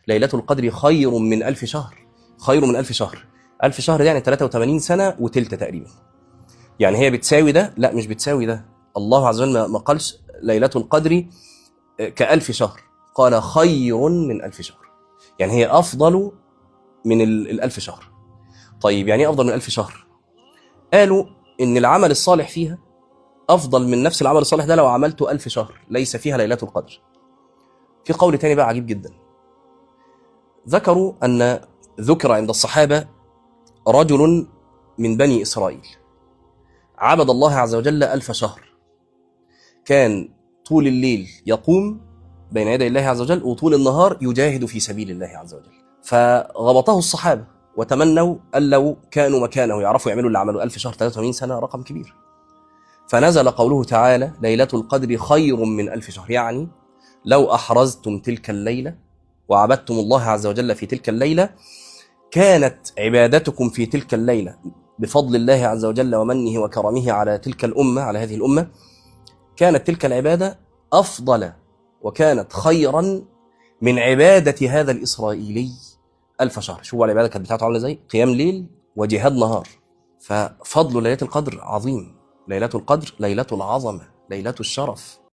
ليلة القدر خير من 1000 شهر. خير من 1000 شهر. 1000 شهر يعني 83 سنة وتلت تقريبا. يعني هي بتساوي ده؟ لا، مش بتساوي ده. الله عز وجل ما قالش ليلة القدر ك1000 شهر، قال خير من 1000 شهر. يعني هي أفضل من 1000 شهر. طيب يعني ايه أفضل من 1000 شهر؟ قالوا إن العمل الصالح فيها أفضل من نفس العمل الصالح ده لو عملته 1000 شهر ليس فيها ليلة القدر. في قول تاني بقى عجيب جدا، ذكروا أن ذكر عند الصحابة رجل من بني إسرائيل عبد الله عز وجل 1000 شهر، كان طول الليل يقوم بين يدي الله عز وجل وطول النهار يجاهد في سبيل الله عز وجل. فغبطه الصحابة وتمنوا أن لو كانوا مكانه يعرفوا يعملوا اللي عملوا 1000 شهر 83 سنة، رقم كبير. فنزل قوله تعالى ليلة القدر خير من 1000 شهر، يعني لو أحرزتم تلك الليلة وعبدتم الله عز وجل في تلك الليلة، كانت عبادتكم في تلك الليلة بفضل الله عز وجل ومنه وكرمه على تلك الأمة، على هذه الأمة، كانت تلك العبادة أفضل وكانت خيرا من عبادة هذا الإسرائيلي 1000 شهر. شوفوا العبادة كانت بتاعته عاملة ازاي، قيام ليل وجهاد نهار. ففضل ليلة القدر عظيم. ليلة القدر ليلة العظمة، ليلة الشرف.